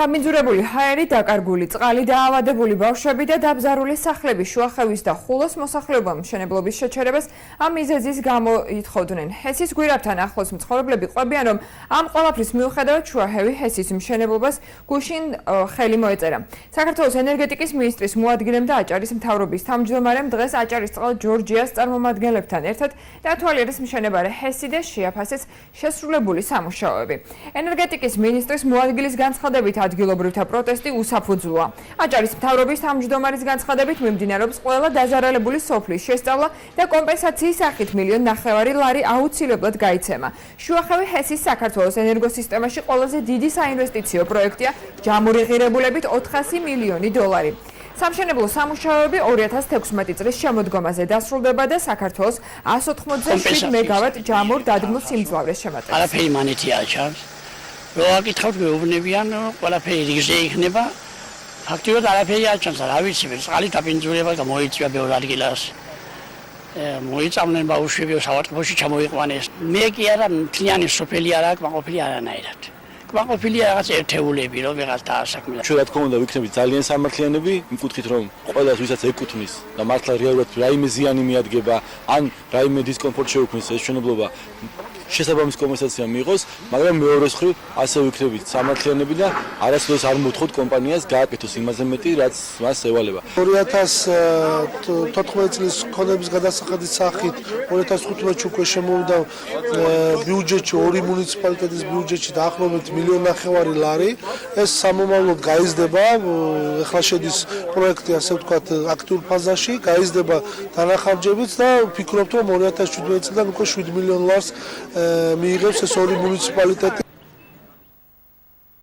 გამიძურებული ჰაერი, დაკარგული წყალი, დაავადებული ბავშვები და დაბზარული სახლები შუახევის და ხულოს მოსახლეობამ მშენებლობის შეჩერებას ამ მიზეზის გამო ითხოვდნენ. ჰესის გვირაბთან ახლოს მცხოვრებლები ყვებიან, რომ ამ ყველაფრის მიუხედავად შუახევი ჰესის მშენებლობას გუშინ ხელი მოეწერა. საქართველოს ენერგეტიკის მინისტრის მოადგილემ და აჭარის მთავრობის თავმჯდომარემ დღეს აჭარისწყალ ჯორჯიას წარმომადგენლებთან ერთად დაათვალიერეს მშენებარე ჰესი და შეაფასეს შესრულებული სამუშაოები. ენერგეტიკის მინისტრის მოადგილის განცხადებით ადგილობრივთა პროტესტი უსაფუძვლოა. აჭარის მთავრობის თავმჯდომარის განცხადებით მიმდინარეობს ყველა დაზარალებული სოფლის შესწავლა და კომპენსაციის სახით 1,5 მილიონ ლარი აუცილებლად გაიცემა. შუახევი ჰესის საქართველოს ენერგოსისტემაში ყველაზე დიდი საინვესტიციო პროექტია ჯამური ღირებულებით 400 მილიონი დოლარი. სამშენებლო სამუშაოები 2016 წლის შემოდგომაზე დასრულდება და საქართველოს 187 მეგავატ ჯამურ დადგმულ სიმძლავრეს შემატებს. არაფერი მანეთი აჩავს. რო აკითხავთ მეუბნებიან, ყველაფერი რიგზე იქნება. ფაქტიურად არაფერი აჩავს, რა ვიცი, წყალი დაბინძურება და მოიწვია ბევრ ადგილას. მოიწამნენ ბავშვები სავარცხლოში ჩამოიყვანეს. მე კი არა მთლიანი სოფელი არა, კმაყოფილი არანაირად. კმაყოფილია რაღაც ერთეულები, რომ ვიღაც დაასაქმე. ჩვენ რა თქმა უნდა ვიქნებით ძალიან სამართლიანები, იმ კუთხით რომ ყველას ვისაც ეკუთვნის და მართლა რეალურად რაიმე ზიანი მიადგება, ან რაიმე დისკომფორტ შეუქმნის ეს მშენებლობა შესაბამის კომპენსაცია მიიღოს, მაგრამ მეორე მხრივ ასე ვიქნებით სამართლიანები და არასდროს არ მოთხოვთ კომპანიას გააკეთოს იმაზე მეტი, რაც მას ევალება. 2014 წლის ქონების გადასახადის სახით 2015 უკვე შემოვიდა ბიუჯეტში 2 მუნიციპალიტეტის ბიუჯეტში დაახლოებით 1,5 მილიონ ლარი. ეს სამომავლოდ გაიზრდება, ეხლა შედის პროექტი ასე ვთქვათ აქტიურ ფაზაში, გაიზრდება დანახარჯებით და ვფიქრობთ რომ 2017 წლიდან უკვე 7 მილიონ ლარს მიიღებს ეს 2 მუნიციპალიტეტი.